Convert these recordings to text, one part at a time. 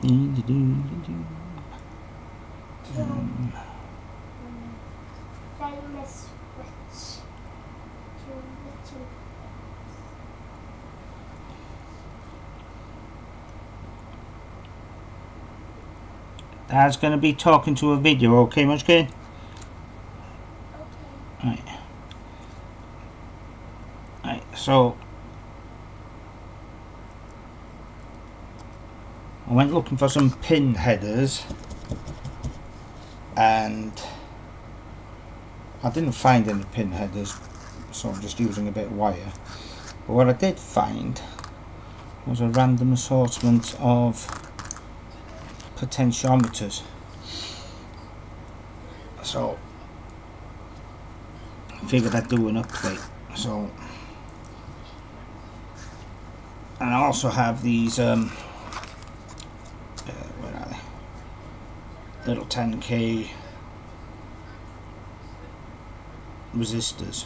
Famous witch. Dad's going to be talking to a video, okay, Munchkin? Okay. Right, so I went looking for some pin headers and I didn't find any pin headers, so I'm just using a bit of wire. But what I did find was a random assortment of potentiometers. So I figured I'd do an update. So, and I also have these where are they? Little 10k resistors.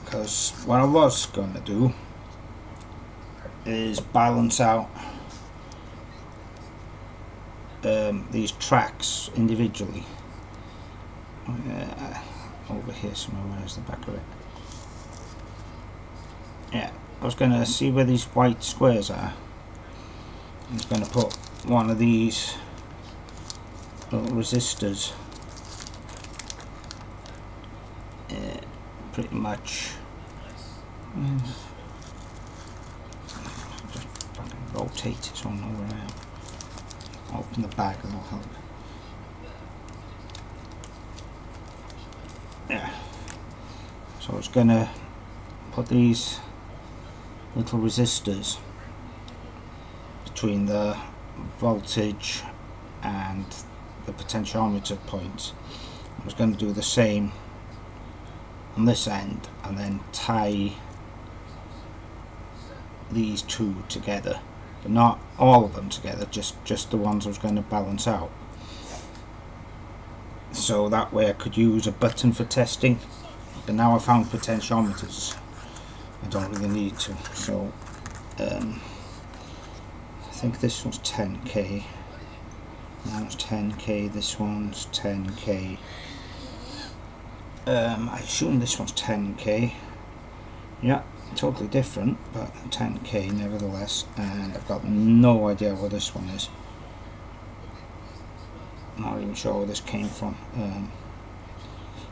Because what I was going to do is balance out these tracks individually. Over here somewhere, where's the back of it? Yeah, I was going to see where these white squares are. I was going to put one of these little resistors pretty much just fucking rotate it so I know where I am. Open the bag and that'll help. Yeah. So I was gonna put these little resistors between the voltage and the potentiometer points. I was going to do the same on this end and then tie these two together, but not all of them together, just the ones I was going to balance out, so that way I could use a button for testing. But now I found potentiometers, I don't really need to. So I think this one's 10k, that was 10k, this one's 10k. I assume this one's 10k. Yeah, totally different, but 10k nevertheless. And I've got no idea what this one is. Not even sure where this came from.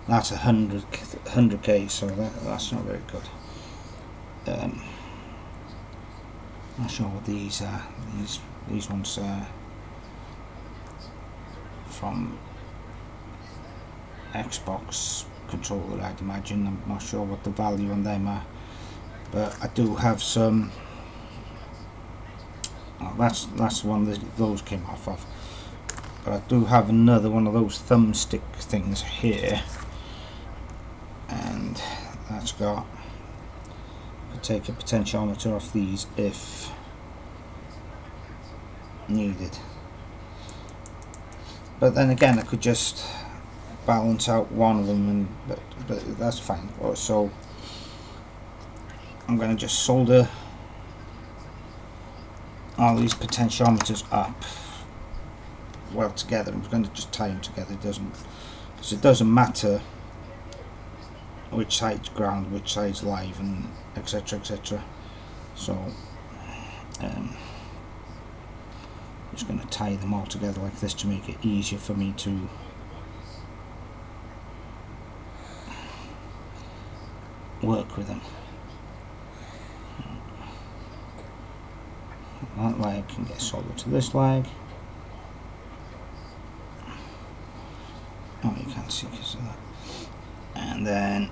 That's 100k, so that's not very good. Not sure what these are. These ones are from Xbox controller, I'd imagine. I'm not sure what the value on them are, but I do have some. Oh, that's one that those came off of. But I do have another one of those thumbstick things here, and that's got. I could take a potentiometer off these if needed. But then again, I could just balance out one of them, and but that's fine. So I'm going to just solder all these potentiometers up well together. I'm going to just tie them together. It doesn't matter which side's ground, which side's live, and etc, etc. So I'm just going to tie them all together like this to make it easier for me to work with them. That leg can get soldered to this leg. Oh, you can't see because of that. And then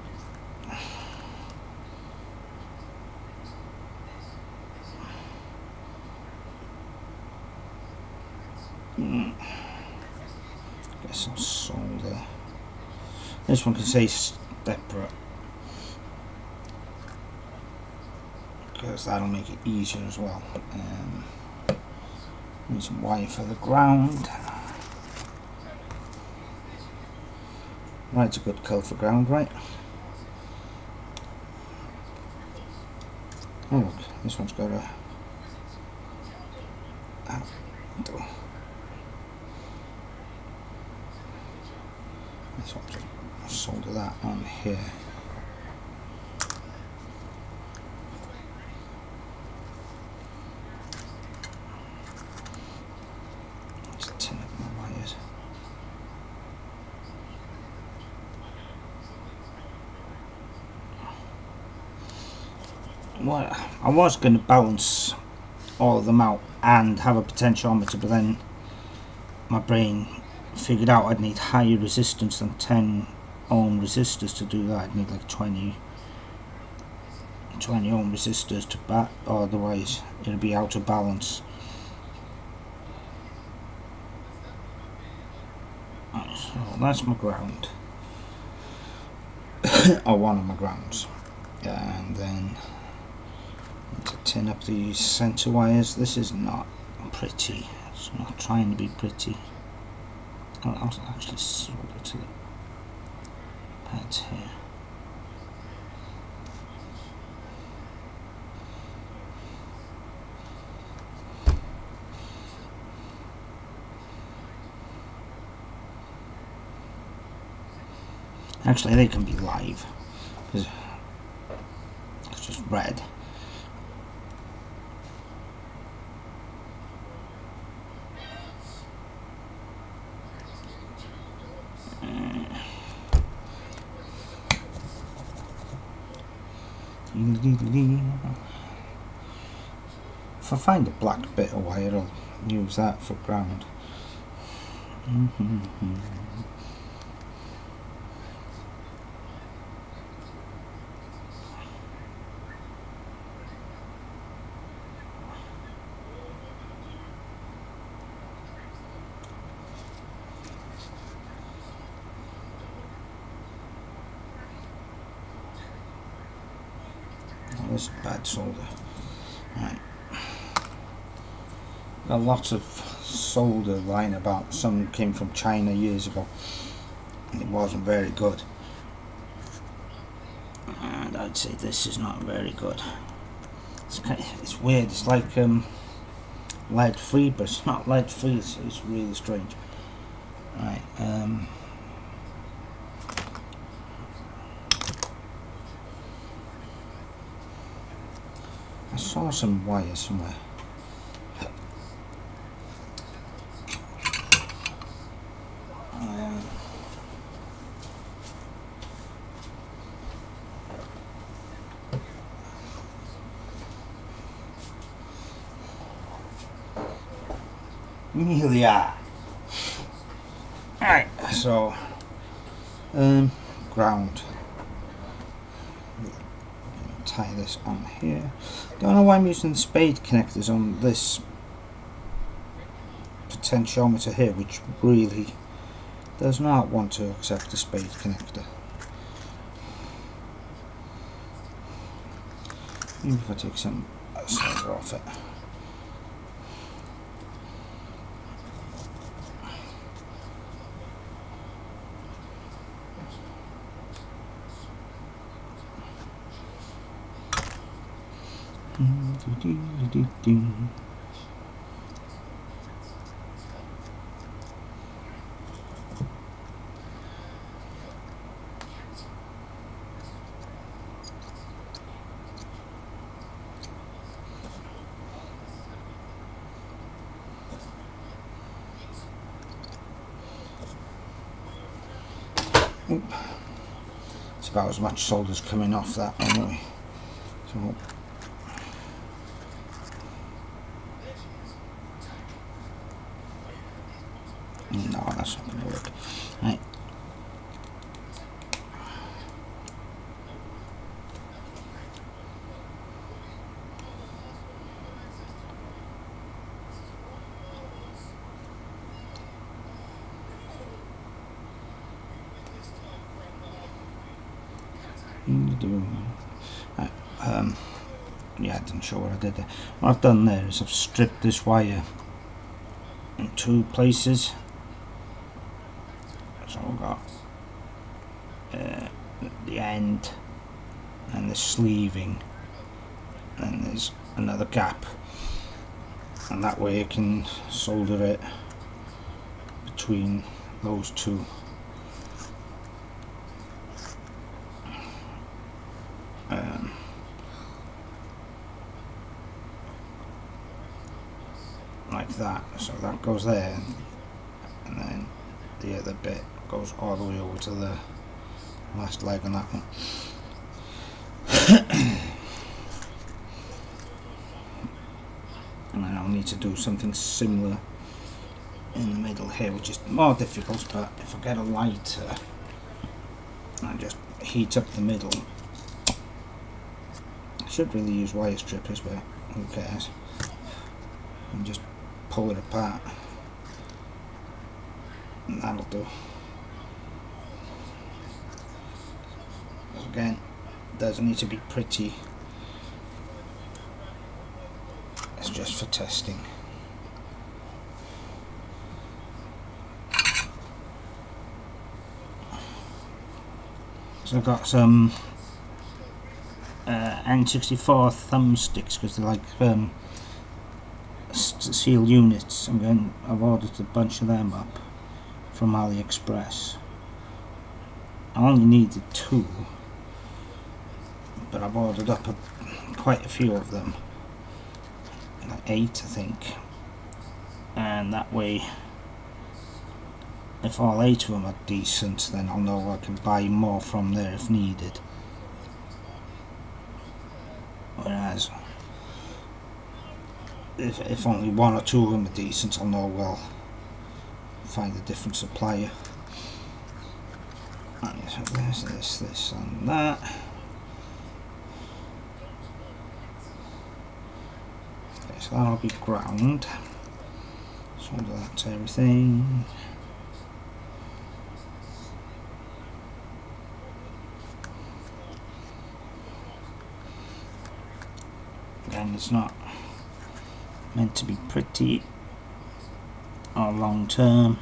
get some solder. This one can say separate, because that'll make it easier as well. Need some wire for the ground. Right's a good colour for ground, right? Oh look, this one's got So I'll just solder that on here. Just tin up my wires. Well, I was going to balance all of them out and have a potentiometer, but then my brain figured out I'd need higher resistance than 10 ohm resistors to do that. I'd need like 20 ohm resistors to bat, or otherwise it'll be out of balance. So that's my ground, or one of my grounds, and then to tin up these center wires. This is not pretty. It's not trying to be pretty. I'll actually solder to the pads here. Actually, they can be live because it's just red. If I find a black bit of wire, I'll use that for ground. This is bad solder. Right. Got lots of solder lying about. Some came from China years ago. It wasn't very good. And I'd say this is not very good. It's weird. It's like lead free, but it's not lead free. It's really strange. Right. I saw some wire somewhere. Yeah. Alright, so ground. Tie this on here. Don't know why I'm using the spade connectors on this potentiometer here, which really does not want to accept the spade connector. Maybe if I take some solder off it. Oop. It's about as much solder's coming off that anyway. So no, that's not going to work. Right. Yeah, I didn't show what I did there. What I've done there is I've stripped this wire in two places. So I've got the end and the sleeving, and there's another gap. and that way I can solder it between those two. Like that, so that goes there, and then the other bit goes all the way over to the last leg on that one. And then I'll need to do something similar in the middle here, which is more difficult, but if I get a lighter and just heat up the middle, I should really use wire strippers, but who cares, and just pull it apart, and that'll do. Again, doesn't need to be pretty, it's just for testing. So I've got some N64 thumbsticks, because they're like steel units. I've ordered a bunch of them up from AliExpress. I only needed 2, but I've ordered up quite a few of them, like 8 I think, and that way if all 8 of them are decent, then I'll know I can buy more from there if needed. Whereas if only 1 or 2 of them are decent, I'll know, well, find a different supplier. And so there's this and that. Okay, so that'll be ground. Solder that to everything. Again, it's not meant to be pretty or long term,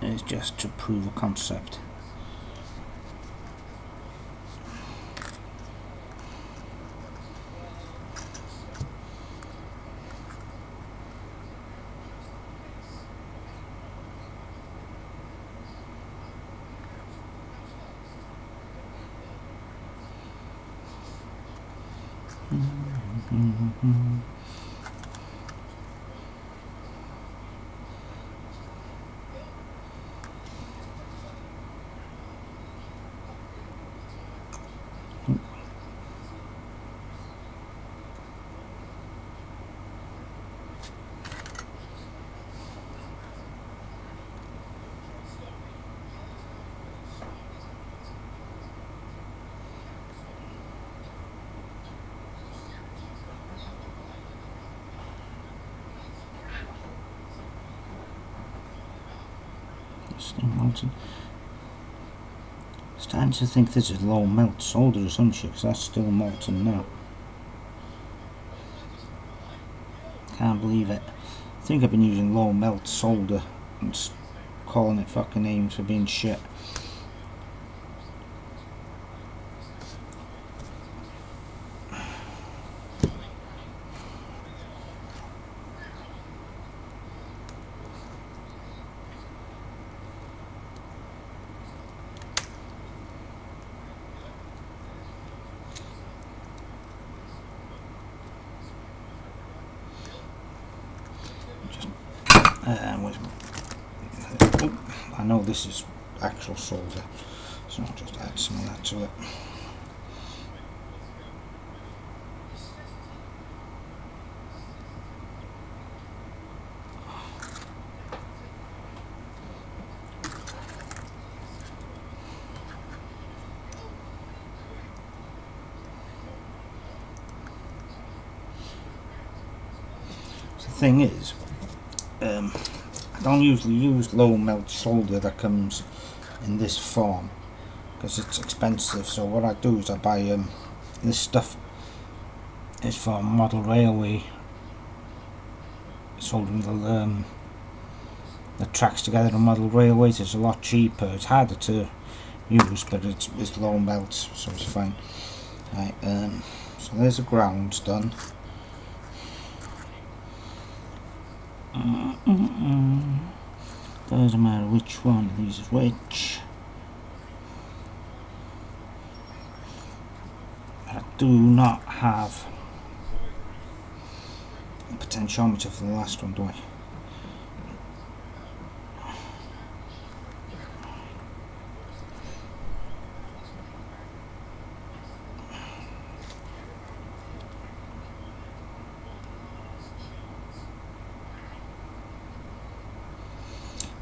it's just to prove a concept. Still molten. Starting to think this is low melt solder or some shit, because that's still molten now. Can't believe it. I think I've been using low melt solder and calling it fucking names for being shit. I know this is actual solder, so I'll just add some of that to it. The thing is, I don't usually use low melt solder that comes in this form because it's expensive. So what I do is I buy this stuff is for model railway soldering the tracks together on model railways. It's a lot cheaper. It's harder to use, but it's low melt, so it's fine. Right, so there's the grounds done. Doesn't matter which one of these is which. I do not have a potentiometer for the last one, do I?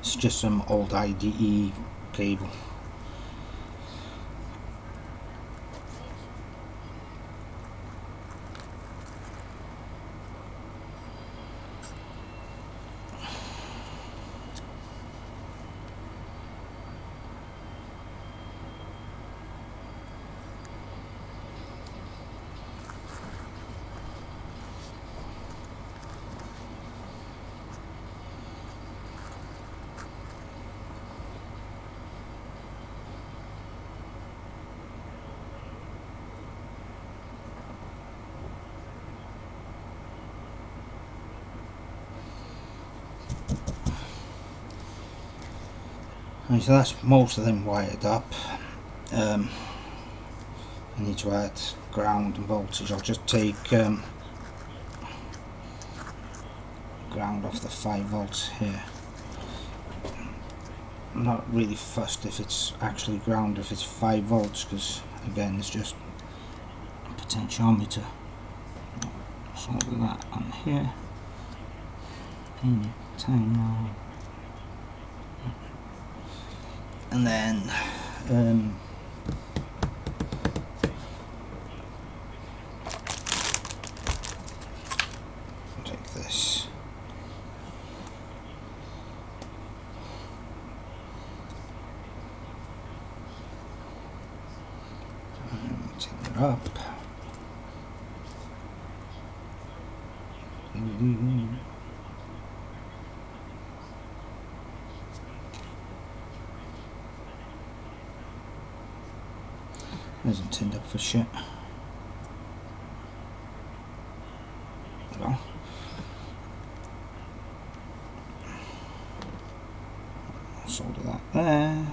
It's just some old IDE cable. Right, so that's most of them wired up. I need to add ground and voltage. I'll just take ground off the 5 volts here. I'm not really fussed if it's actually ground, if it's 5 volts, because again it's just a potentiometer. Solder that on here. Time now. And then take this. And turn it up. Isn't tinned up for shit. There we go. Solder that there.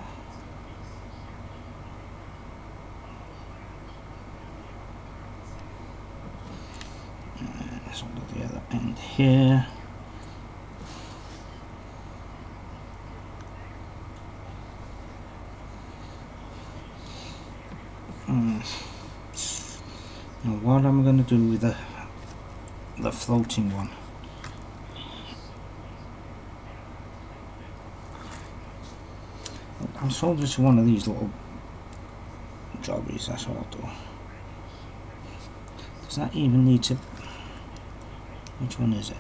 And solder the other end here. Now what am I going to do with the floating one? I'm soldering to one of these little jobbies, that's what I'll do. Does that even need to... Which one is it?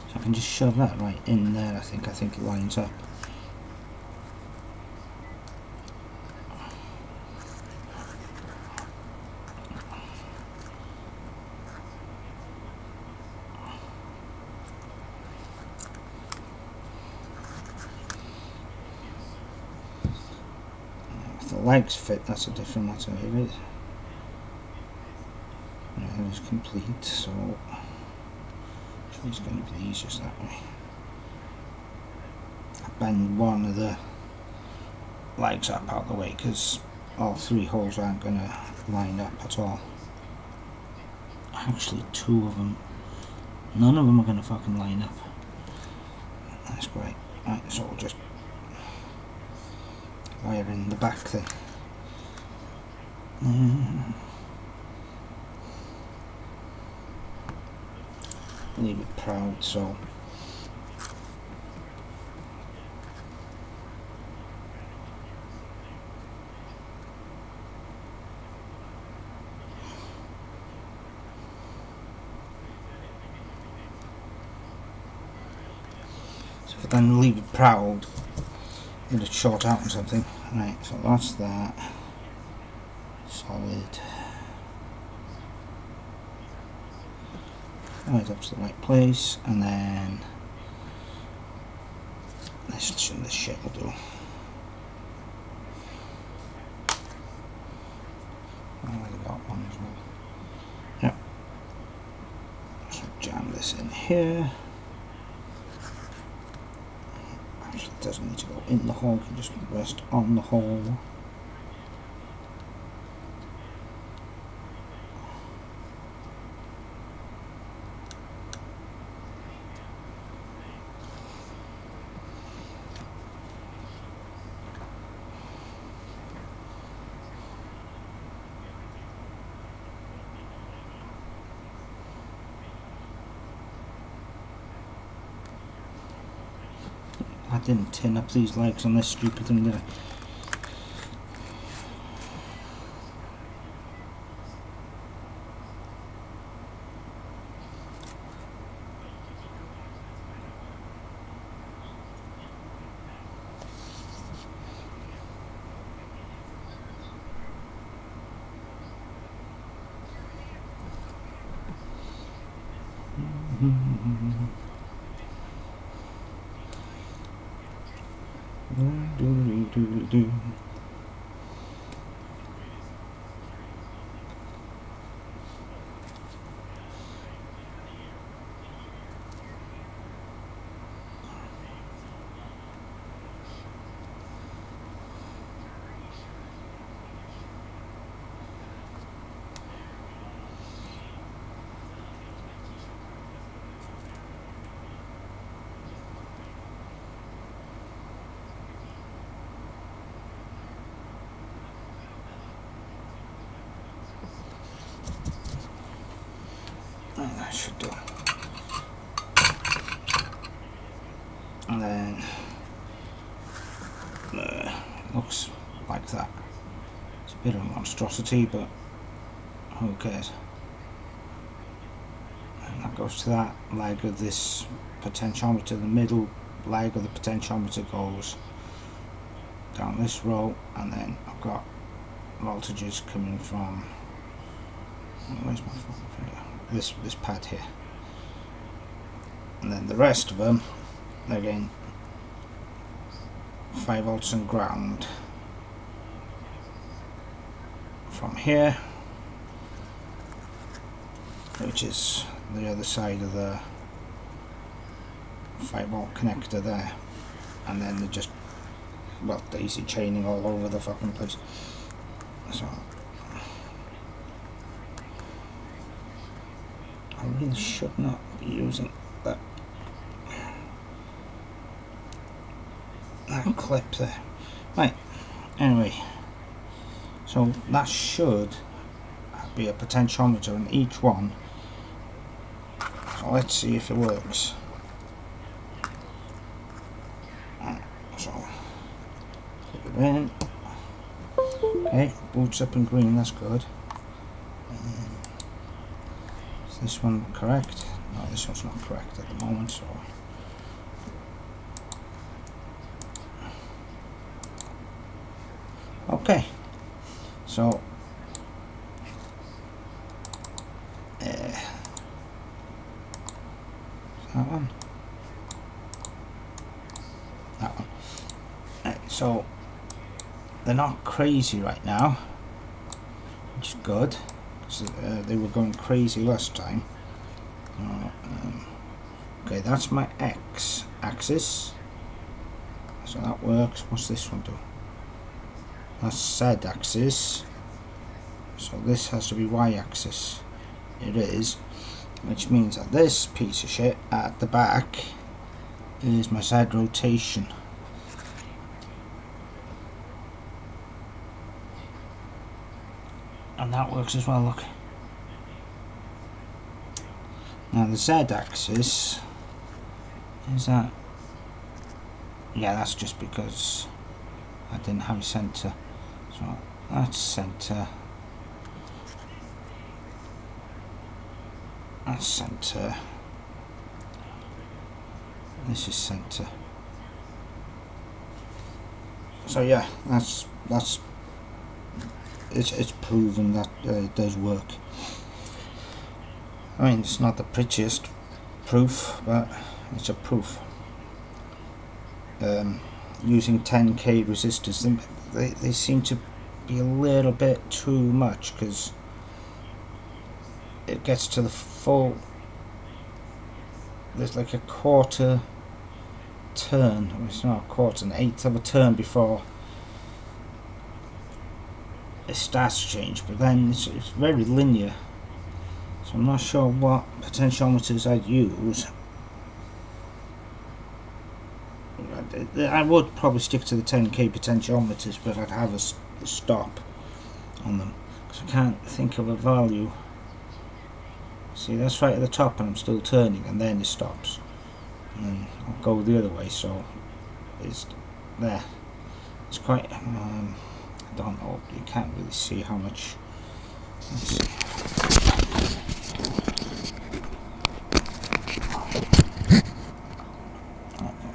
So I can just shove that right in there, I think it lines up. The legs fit, that's a different matter, it is. It is complete, so it's going to be the easiest that way. I bend one of the legs up out of the way because all 3 holes aren't going to line up at all. Actually 2 of them, none of them are going to fucking line up. That's great. Right, so we'll just wire in the back thing. Leave it proud, so if I then leave it proud, it'll short out or something. Right, so that's that. Solid. Right up to the right place, and then this shit will do. I already got one as well. this in here. Actually, it doesn't need to go in the hole, it can just rest on the hole. I didn't tin up these legs on this stupid thing, did I? Do. That should do. And then looks like that. It's a bit of a monstrosity, but who cares? And that goes to that leg of this potentiometer. The middle leg of the potentiometer goes down this row, and then I've got voltages coming from, where's my fucking finger? This pad here, and then the rest of them again 5 volts and ground from here, which is the other side of the 5 volt connector there, and then they're just, well, daisy chaining all over the fucking place. So I really should not be using that clip there. Right, anyway, so that should be a potentiometer in each one. So let's see if it works. So put it in. Okay, boots up in green, that's good. Is this one correct? No, this one's not correct at the moment, so okay, so that one, that one. Right, so they're not crazy right now, which is good, because they were going crazy last time. Okay, that's my X axis, so that works. What's this one do? That's Z axis, so this has to be Y axis. It is, which means that this piece of shit at the back is my Z rotation. And that works as well, look. Now the Z axis, is that, yeah, that's just because I didn't have a centre. So that's centre, that's centre, this is centre. So yeah, it's proven that it does work. I mean, it's not the prettiest proof, but it's a proof. Using 10k resistors, they seem to be a little bit too much, because it gets to the full there's like a quarter turn, it's not a quarter, an eighth of a turn before it starts to change, but then it's very linear, so I'm not sure what potentiometers I'd use. I would probably stick to the 10k potentiometers, but I'd have a stop on them because I can't think of a value. See, that's right at the top and I'm still turning, and then it stops, and then I'll go the other way, so it's there. It's quite I don't know, you can't really see how much. Let's see.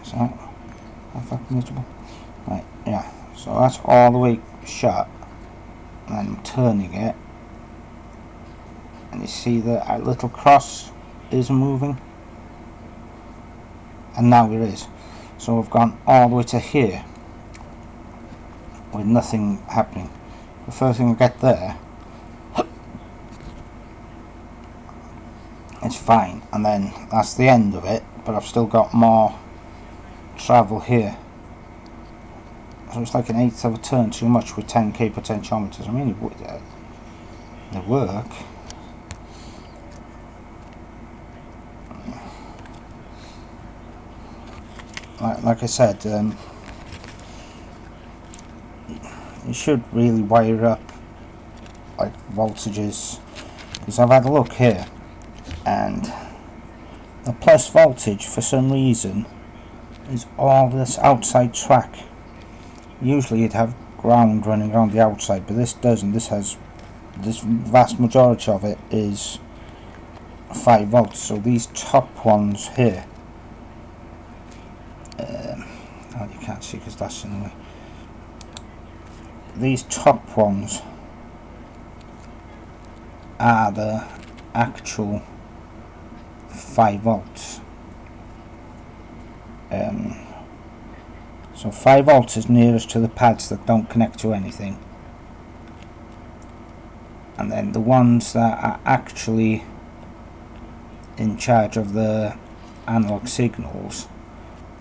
Is that fucking miserable? Right, yeah, so that's all the way shut, and then I'm turning it, and you see that little cross is moving, and now it is. So we've gone all the way to here with nothing happening. The first thing I get there, it's fine, and then that's the end of it, but I've still got more travel here. So it's like an eighth of a turn too much with 10k potentiometers. I mean, they work. Like I said, you should really wire up like voltages, because I've had a look here, and the plus voltage for some reason is all this outside track. Usually you'd have ground running around the outside, but this doesn't. This vast majority of it is 5 volts. So these top ones here, oh, you can't see because that's in the way. These top ones are the actual 5 volts. So 5 volts is nearest to the pads that don't connect to anything, and then the ones that are actually in charge of the analog signals,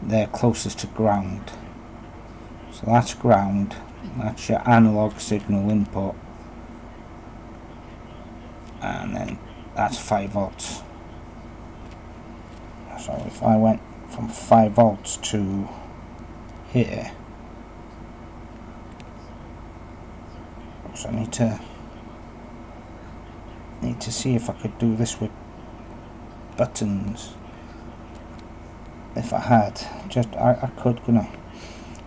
they're closest to ground. So that's ground, that's your analog signal input, and then that's 5 volts. So if I went from 5 volts to here, so I need to see if I could do this with buttons. If I had, I could, couldn't I?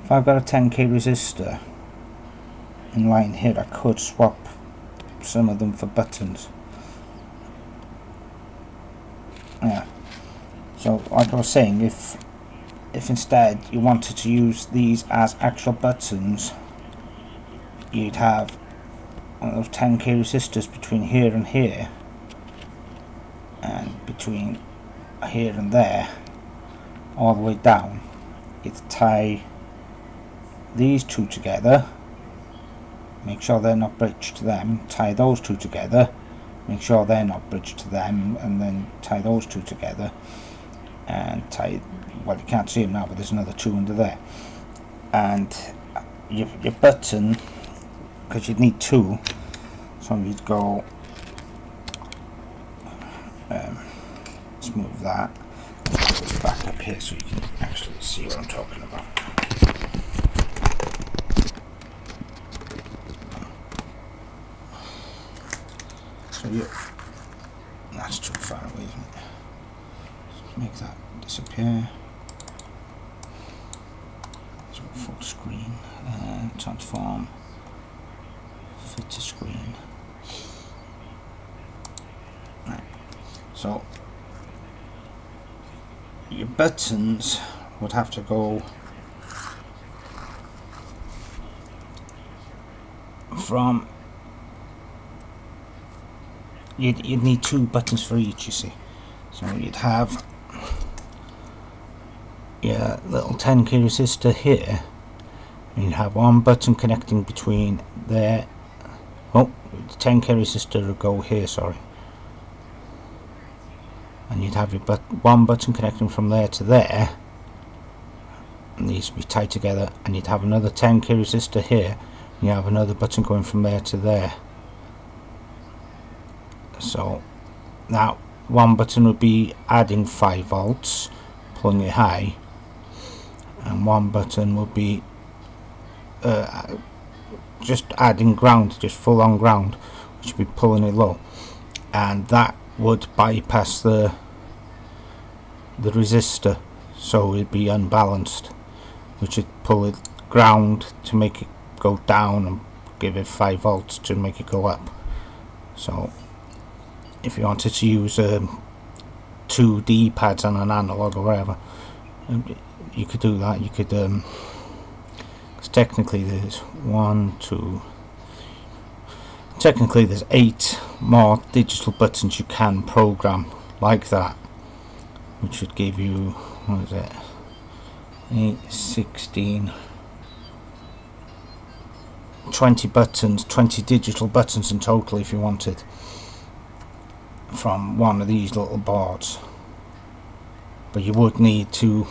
If I've got a 10k resistor in line here, I could swap some of them for buttons. Yeah. So like I was saying, if instead you wanted to use these as actual buttons, you'd have one of those 10k resistors between here and here, and between here and there, all the way down. You'd tie these two together, make sure they're not bridged to them, tie those two together, make sure they're not bridged to them, and then tie those two together, and tie, well, you can't see them now, but there's another two under there. And your button, because you'd need two, so you'd go, let's move that, let's put this back up here so you can actually see what I'm talking about. So that's too far away, isn't it? Let's make that disappear. So full screen, transform, fit to screen. Right. So your buttons would have to go from, you'd need two buttons for each, you see. So you'd have your little 10k resistor here, and you'd have one button connecting between there. Oh, the 10k resistor will go here, sorry. and you'd have your one button connecting from there to there, and these would be tied together, and you'd have another 10k resistor here, and you have another button going from there to there. So that one button would be adding 5 volts, pulling it high, and one button would be just adding ground, just full on ground, which would be pulling it low, and that would bypass the resistor, so it'd be unbalanced, which would pull it ground to make it go down and give it 5 volts to make it go up. So if you wanted to use 2 D-pads on an analog or whatever, you could do that. You could, because technically there's technically there's 8 more digital buttons you can program like that, which would give you, what is it, 8, 16, 20 buttons, 20 digital buttons in total if you wanted, from one of these little boards. But you would need to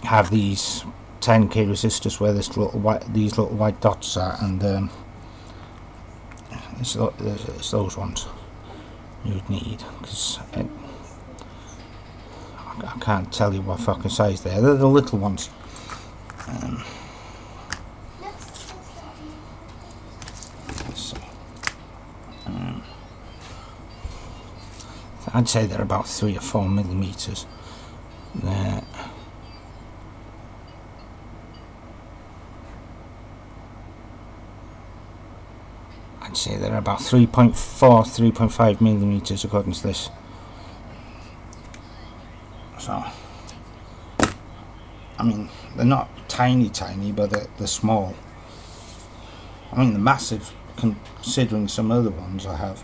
have these 10k resistors where these little white dots are, and it's those ones you'd need, because I can't tell you what fucking size they are. They're the little ones. I'd say they're about 3 or 4 millimeters. There. I'd say they're about 3.4, 3.5 millimeters according to this. So, I mean, they're not tiny, but they're small. I mean, they're massive considering some other ones I have.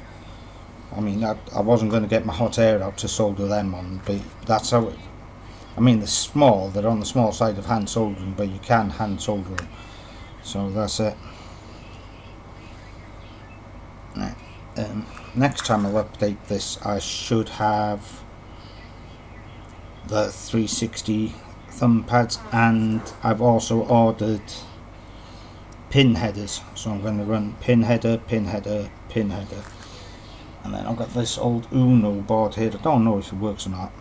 I mean, I wasn't going to get my hot air out to solder them on, but that's how it. I mean, they're small, they're on the small side of hand soldering, but you can hand solder them. So that's it. Right. Next time I'll update this, I should have the 360 thumb pads, and I've also ordered pin headers. So I'm going to run pin header, pin header, pin header. And then I've got this old Uno board here. I don't know if it works or not,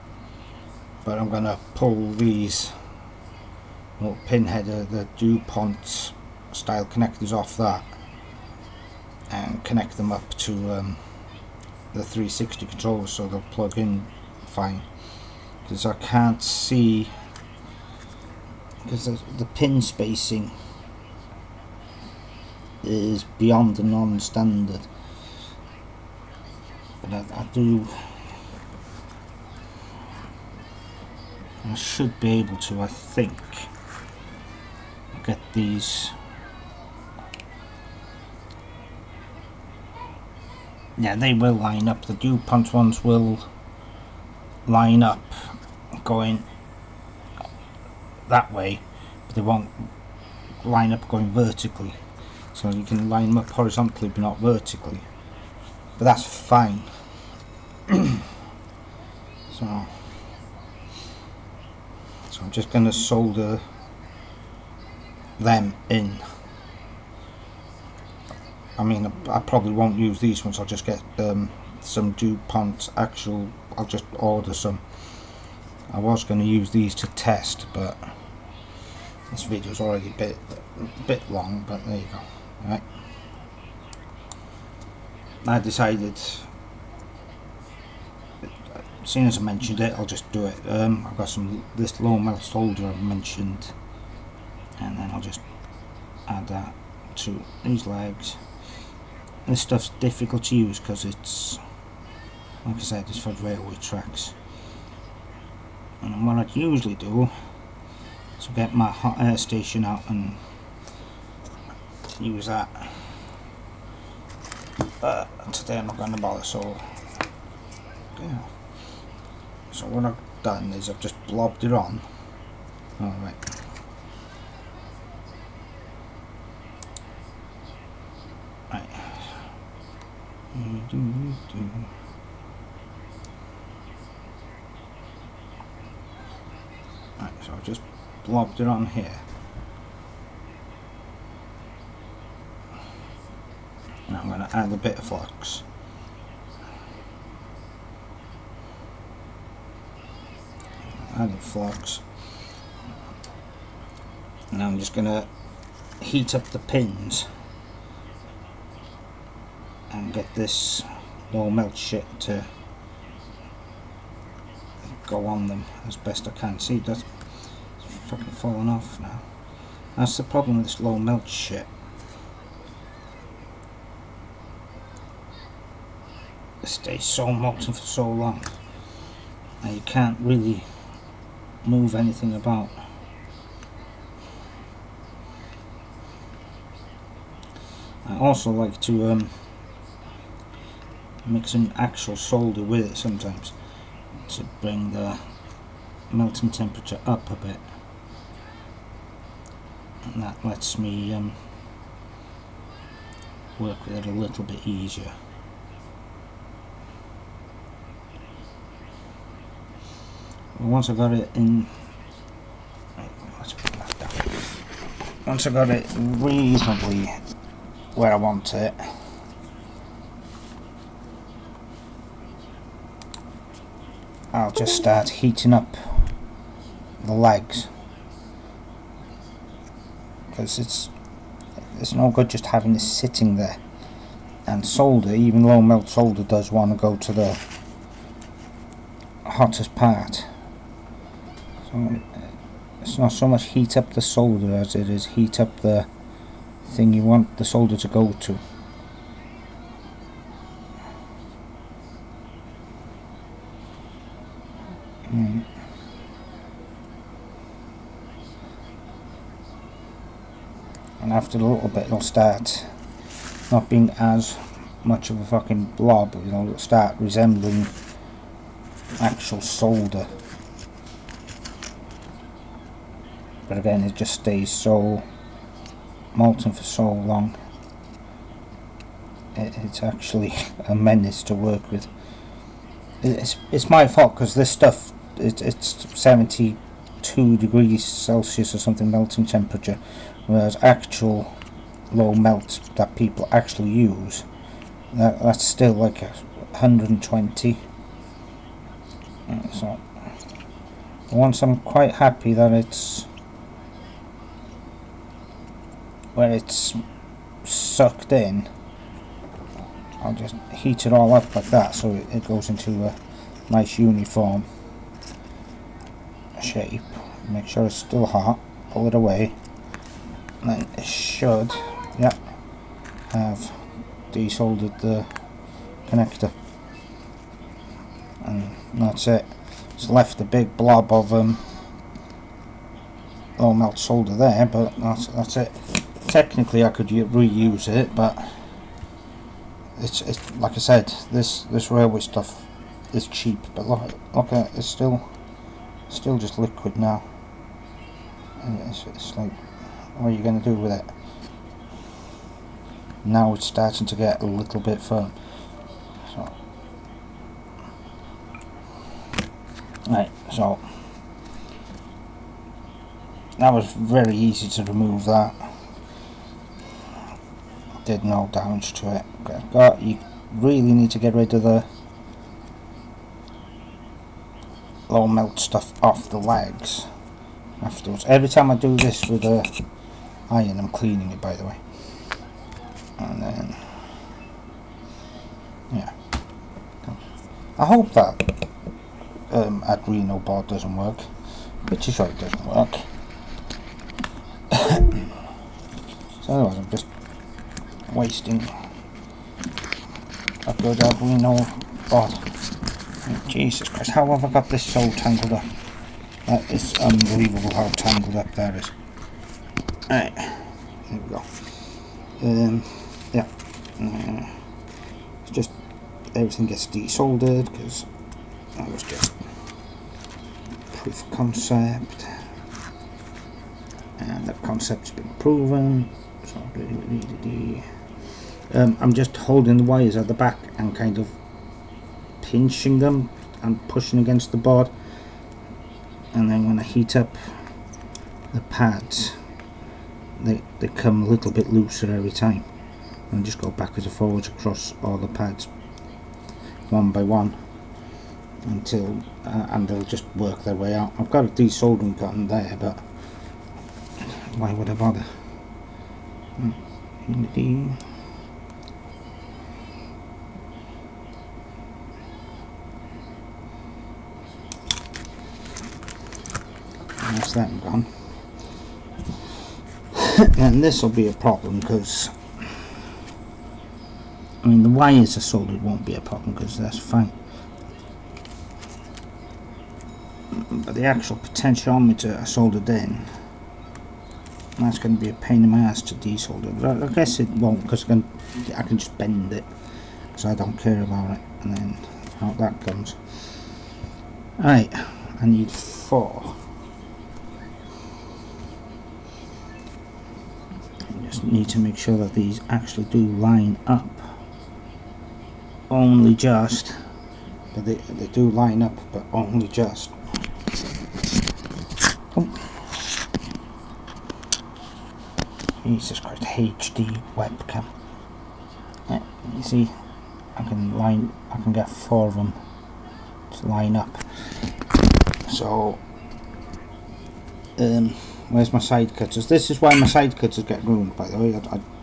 but I'm going to pull these little pin header, the DuPont style connectors off that, and connect them up to the 360 controller so they'll plug in fine. Because I can't see, because the pin spacing is beyond the non-standard. But I should be able to, I think, get these. Yeah, they will line up. The DuPont ones will line up going that way, but they won't line up going vertically. So you can line them up horizontally but not vertically. But that's fine. So I'm just going to solder them in. I mean, I probably won't use these ones. I'll just get some DuPont actual. I'll just order some. I was going to use these to test, but this video's already a bit long. But there you go. Right. I decided, seeing as I mentioned it, I'll just do it. I've got this low melt solder I've mentioned, and then I'll just add that to these legs. This stuff's difficult to use because it's, like I said, it's for railway tracks. And what I'd usually do is get my hot air station out and use that. But today I'm not going to bother, so yeah. So what I've done is I've just blobbed it on. Alright. Right. So I've just blobbed it on here. Now I'm going to add a bit of flux. Adding flux. Now I'm just going to heat up the pins and get this low melt shit to go on them as best I can. See, that's fucking falling off now. That's the problem with this low melt shit. It stays so molten for so long and you can't really move anything about. I also like to mix an actual solder with it sometimes to bring the melting temperature up a bit, and that lets me work with it a little bit easier. Once I got it in, let's put that down. Once I got it reasonably where I want it, I'll just start heating up the legs, because it's no good just having this sitting there. And solder, even low melt solder, does want to go to the hottest part. So it's not so much heat up the solder as it is heat up the thing you want the solder to go to. And after a little bit it'll start not being as much of a fucking blob, you know, it'll start resembling actual solder. But again, it just stays so molten for so long. It's actually a menace to work with. It's my fault, because this stuff, it's 72 degrees Celsius or something melting temperature, whereas actual low melt that people actually use, that's still like 120. So once I'm quite happy that it's where it's sucked in, I'll just heat it all up like that so it goes into a nice uniform shape. Make sure it's still hot, pull it away, and then it should, yeah, have desoldered the connector, and that's it. It's left a big blob of low melt solder there, but that's it. Technically I could reuse it, but it's like I said, this railway stuff is cheap, but look at it, it's still just liquid now. And it's like, what are you going to do with it? Now it's starting to get a little bit firm. So right, so that was very easy to remove that. Did no damage to it. You really need to get rid of the low melt stuff off the legs afterwards. Every time I do this with a iron, I'm cleaning it, by the way. And then, yeah. I hope that Arduino board doesn't work. Pretty sure it doesn't work. So otherwise I'm just wasting a good Arduino board. Jesus Christ, how have I got this so tangled up? That is unbelievable how tangled up that is. Alright, here we go. Yeah. It's just everything gets desoldered because that was just proof of concept. And that concept's been proven. So I'm just holding the wires at the back and kind of pinching them and pushing against the board, and then when I heat up the pads, they come a little bit looser every time, and just go backwards and forwards across all the pads one by one until and they'll just work their way out. I've got a desoldering gun there, but why would I bother? That's that gone. And this will be a problem because, I mean, the wires are soldered won't be a problem because that's fine, but the actual potentiometer are soldered in. That's going to be a pain in my ass to desolder. But I guess it won't, because I can just bend it, because I don't care about it. And then out that comes. Right, I need 4. I just need to make sure that these actually do line up. Only just, but they do line up, but only just. Oh. Jesus Christ, HD webcam. Yeah, you see, I can get 4 of them to line up. So, where's my side cutters? This is why my side cutters get ruined, by the way.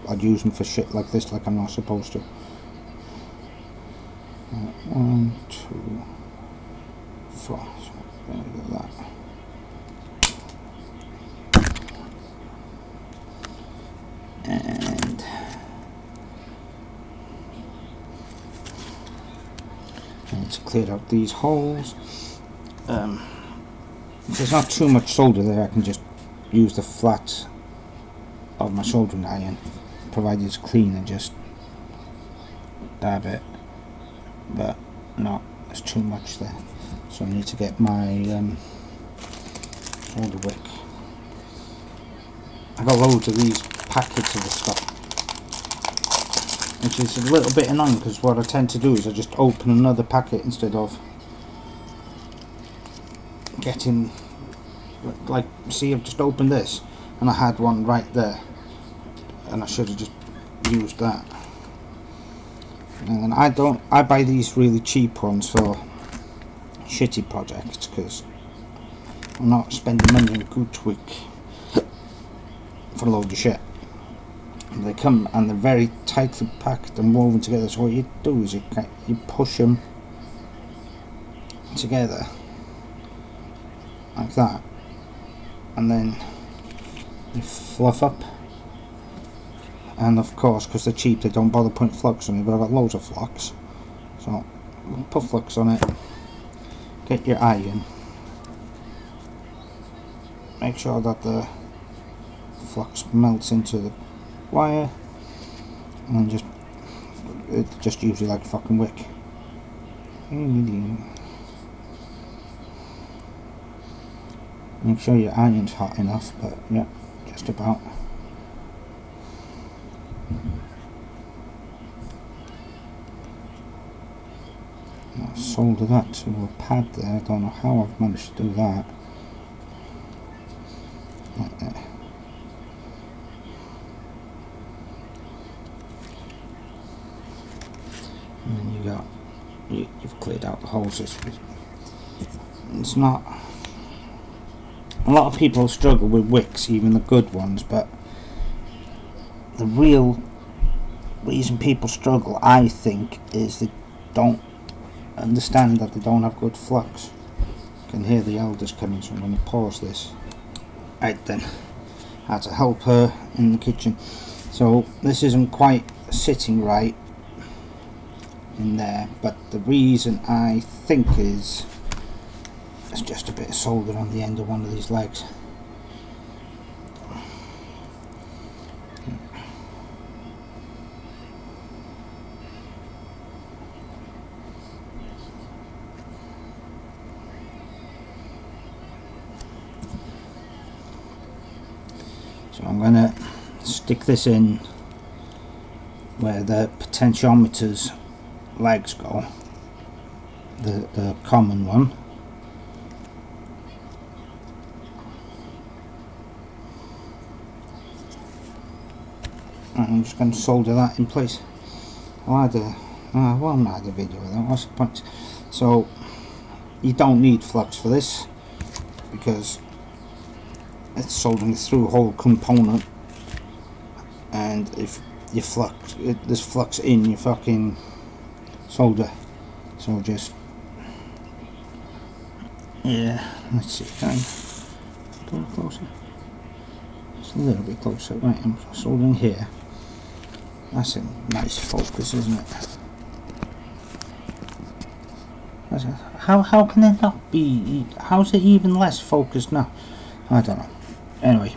I'd use them for shit like this, like I'm not supposed to. 1, 2, 4. So, there we go, that. And I need to clear out these holes. If there's not too much solder there, I can just use the flat of my soldering iron, provided it's clean, and just dab it. But no, there's too much there, so I need to get my solder wick. I got loads of these packets of the stuff, which is a little bit annoying, because what I tend to do is I just open another packet instead of getting, like, see, I've just opened this and I had one right there and I should have just used that. And I buy these really cheap ones for shitty projects, because I'm not spending money in Gooch Week for a load of shit. And they come and they're very tightly packed and woven together, so what you do is you push them together like that, and then you fluff up. And of course, because they're cheap, they don't bother putting flux on it, but I've got loads of flux, so put flux on it, get your iron, make sure that the flux melts into the wire, and then it's just usually like a fucking wick. Make sure your iron's hot enough, but yeah, just about. I've soldered that to a pad there. I don't know how I've managed to do that. Like that. And then you've cleared out the holes. It's not. A lot of people struggle with wicks, even the good ones, but the real reason people struggle, I think, is they don't understand that they don't have good flux. You can hear the elders coming, so I'm going to pause this. Right then, I had to help her in the kitchen. So this isn't quite sitting right in there, but the reason I think is it's just a bit of solder on the end of one of these legs. So I'm going to stick this in where the potentiometer's legs go, the common one, and I'm just going to solder that in place. I'll add a well, I'm not add a video of that, what's the point? So you don't need flux for this because it's soldering through a whole component, and if you flux, there's flux in your fucking solder. So just, yeah, let's see, can I pull it closer? Just a little bit closer. Right, I'm soldering here. That's a nice focus, isn't it? How can it not be? How's it even less focused now? I don't know. Anyway,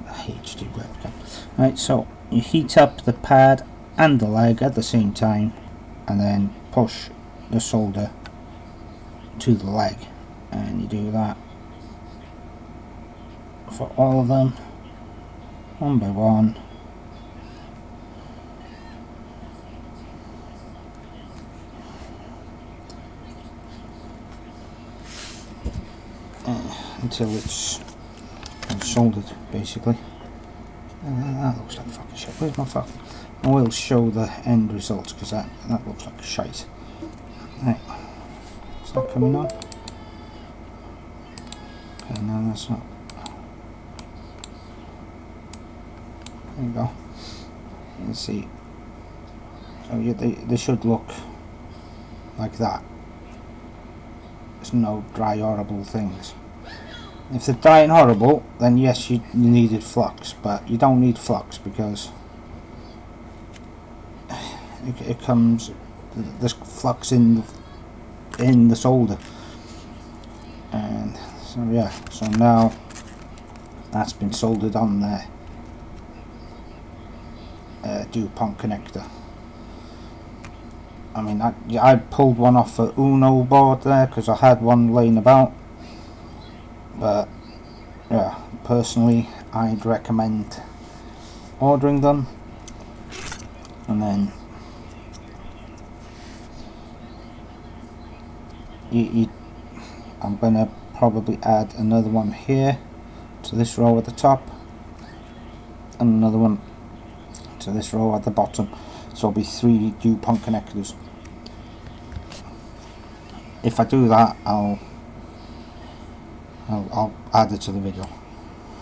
HD webcam. Right, so you heat up the pad and the leg at the same time, and then push the solder to the leg, and you do that for all of them, one by one. Until it's soldered, basically. That looks like fucking shit. Where's my fucking... I will show the end results because that looks like shite. Right. Is that coming on? Okay, no, that's not. There you go. Let's see. So yeah, they should look like that. There's no dry, horrible things. If they're dry and horrible, then yes, you needed flux, but you don't need flux because it comes, there's flux in the solder, and so yeah. So now that's been soldered on there. DuPont connector. I mean, I pulled one off a Uno board there because I had one laying about. But yeah, personally I'd recommend ordering them, and then I'm gonna probably add another one here to this row at the top, and another one to this row at the bottom, so it'll be 3 DuPont connectors. If I do that, I'll add it to the video.